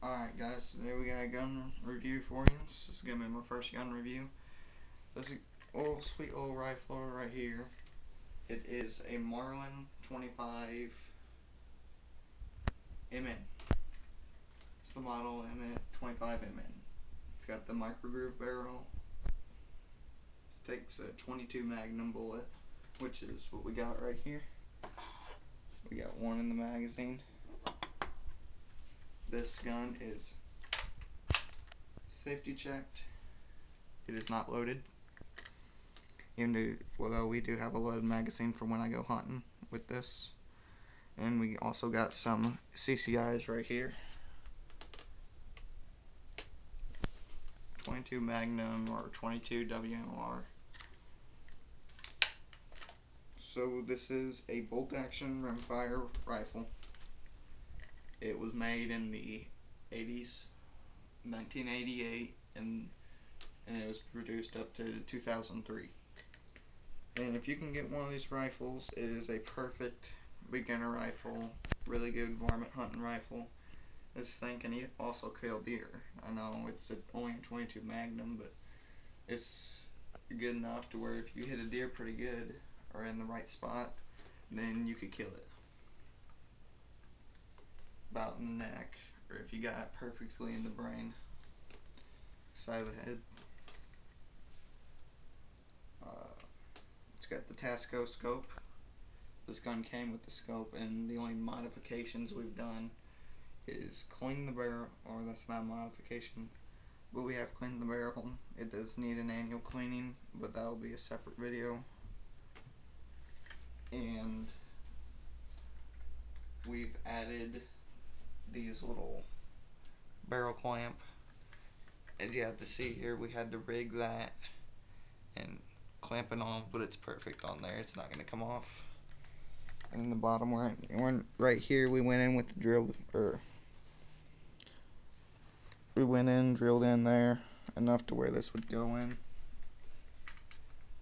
Alright guys, today we got a gun review for you. This is going to be my first gun review. This is a little sweet little rifle right here. It is a Marlin 25 MN. It's the model MN 25 MN. It's got the micro groove barrel. It takes a 22 Magnum bullet, which is what we got right here. We got one in the magazine. This gun is safety checked. It is not loaded. Although we do have a loaded magazine for when I go hunting with this. And we also got some CCIs right here. 22 Magnum or 22 WMR. So this is a bolt action rimfire rifle. It was made in the 80s, 1988, and it was produced up to 2003. And if you can get one of these rifles, it is a perfect beginner rifle, really good varmint hunting rifle. This thing can also kill deer. I know it's only a 22 Magnum, but it's good enough to where if you hit a deer pretty good or in the right spot, then you could kill it. About in the neck, or if you got it perfectly in the brain, side of the head. It's got the Tasco scope. This gun came with the scope, and the only modifications we've done is clean the barrel, or that's not a modification, but we have cleaned the barrel. It does need an annual cleaning, but that will be a separate video. And we've added these little barrel clamp. As you have to see here, we had to rig that and clamp it on, but it's perfect on there. It's not going to come off. And in the bottom right here, we went in with the drill, we went in, drilled in there enough to where this would go in.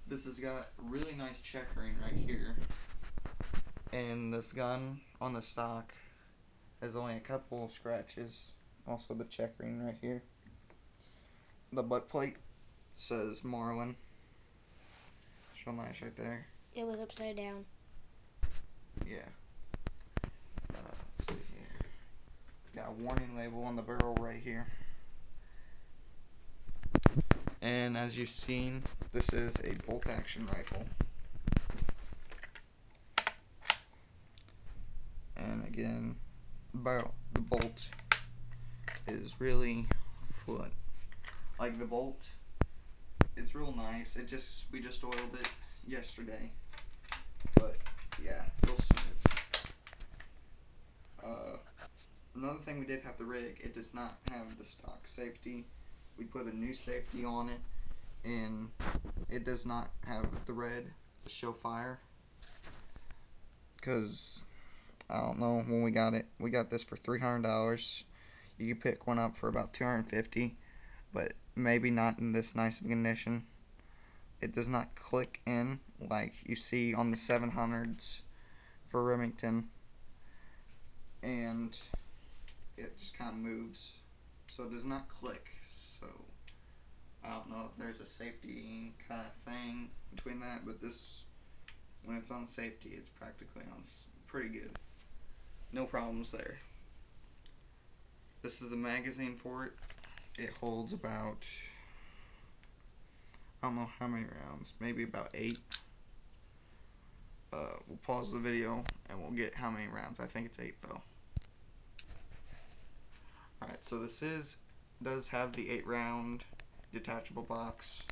This has got really nice checkering right here, and this gun on the stock has only a couple of scratches. Also the checkering right here. The butt plate says Marlin. It's real nice right there. It was upside down. Yeah. Let's see here. Got a warning label on the barrel right here. And as you've seen, this is a bolt action rifle. And again, the bolt is really fluent. Like the bolt, it's real nice. We just oiled it yesterday, but yeah, real smooth. Another thing we did have to rig, it does not have the stock safety. We put a new safety on it, and it does not have the red to show fire, because I don't know when we got it. We got this for $300. You could pick one up for about $250, but maybe not in this nice of condition. It does not click in like you see on the 700s for Remington, and it just kind of moves, so it does not click. So I don't know if there's a safety kind of thing between that, but this, when it's on safety, it's practically on pretty good. No problems there. This is the magazine for it. It holds about, I don't know how many rounds, maybe about 8. We'll pause the video and we'll get how many rounds. I think it's 8 though. Alright, so this does have the 8-round detachable box,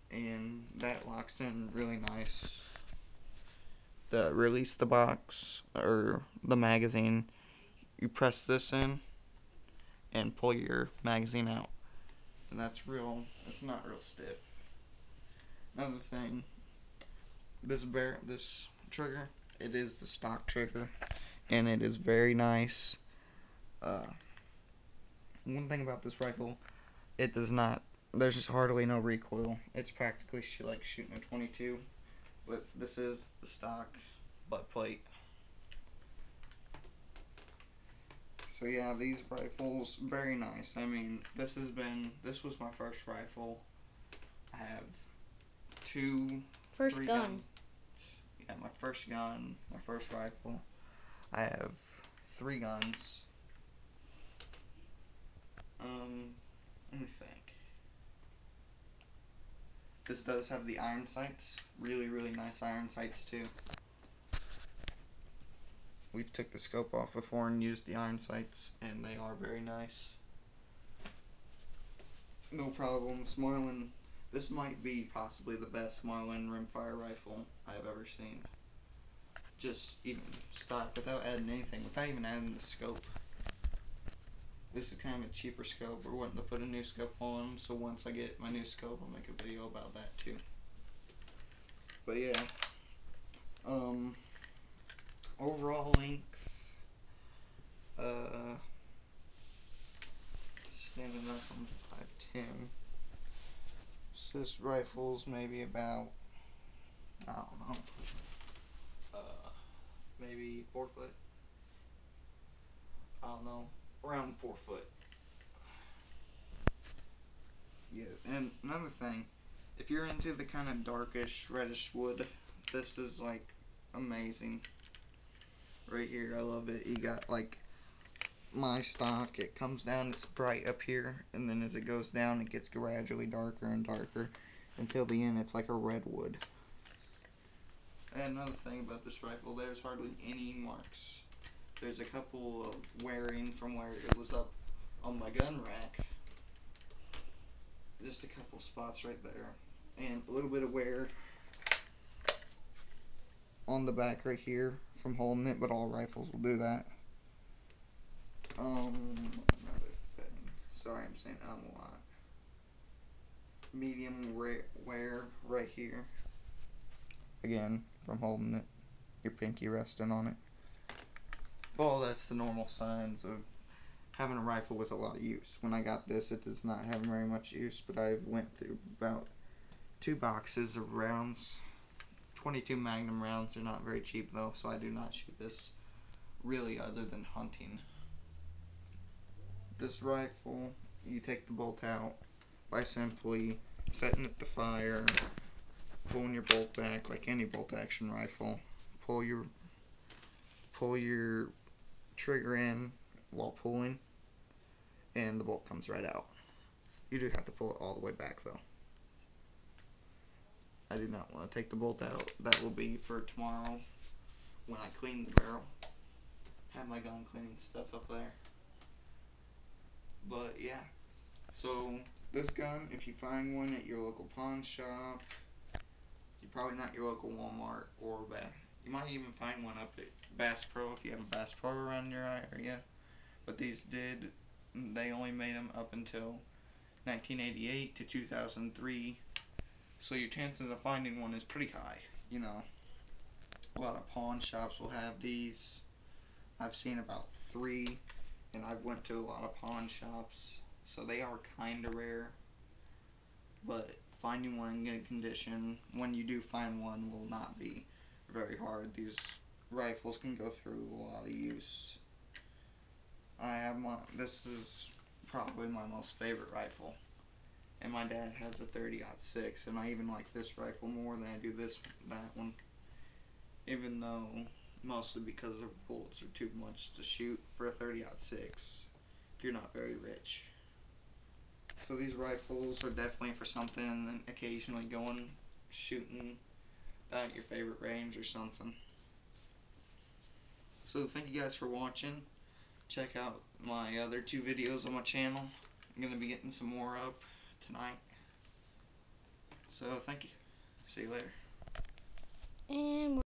and that locks in really nice. To release the box or the magazine, you press this in and pull your magazine out, and it's not real stiff. Another thing, this trigger, it is the stock trigger, and it is very nice. One thing about this rifle, there's just hardly no recoil. It's practically like shooting a 22, but this is the stock butt plate. So yeah, these rifles, very nice. I mean, this was my first rifle. I have First three gun. guns. Yeah, my first gun, my first rifle. I have 3 guns. Let me think. This does have the iron sights. Really, really nice iron sights too. We've took the scope off before and used the iron sights, and they are very nice. No problems. Marlin, this might be possibly the best Marlin rimfire rifle I've ever seen. Just even stock, without adding anything, without even adding the scope. This is kind of a cheaper scope. We're wanting to put a new scope on, so once I get my new scope, I'll make a video about that too. But yeah, overall length, standing up, I'm 5'10". So this rifle's maybe about, I don't know, maybe 4 foot. I don't know, around 4 foot. Yeah, and another thing, if you're into the kind of darkish, reddish wood, this is like amazing. Right here, I love it. You got like my stock, it comes down, it's bright up here, and then as it goes down, it gets gradually darker and darker until the end, it's like a red wood. And another thing about this rifle, there's hardly any marks. There's a couple of wearing from where it was up on my gun rack. Just a couple spots right there. And a little bit of wear on the back right here from holding it, but all rifles will do that. Another thing. Sorry, I'm saying a lot. Medium wear right here. Again, from holding it, your pinky resting on it. Well, that's the normal signs of having a rifle with a lot of use. When I got this, it does not have very much use, but I went through about 2 boxes of rounds. 22 Magnum rounds are not very cheap though, so I do not shoot this really other than hunting. This rifle, you take the bolt out by simply setting it to fire, pulling your bolt back like any bolt action rifle, pull your trigger in while pulling, and the bolt comes right out. You do have to pull it all the way back though. I do not want to take the bolt out. That will be for tomorrow when I clean the barrel. Have my gun cleaning stuff up there. But yeah, so this gun, if you find one at your local pawn shop, you're probably not your local Walmart or you might even find one up at Bass Pro if you have a Bass Pro around your area. But they only made them up until 1988 to 2003. So your chances of finding one is pretty high, you know. A lot of pawn shops will have these. I've seen about 3, and I've went to a lot of pawn shops, so they are kinda rare. But finding one in good condition, when you do find one, will not be very hard. These rifles can go through a lot of use. This is probably my most favorite rifle. And my dad has a 30-06, and I even like this rifle more than I do that one. Even though, mostly because the bullets are too much to shoot for a 30-06 if you're not very rich. So these rifles are definitely for something, and occasionally going shooting at your favorite range or something. So thank you guys for watching. Check out my other 2 videos on my channel. I'm going to be getting some more up tonight. So thank you. See you later. And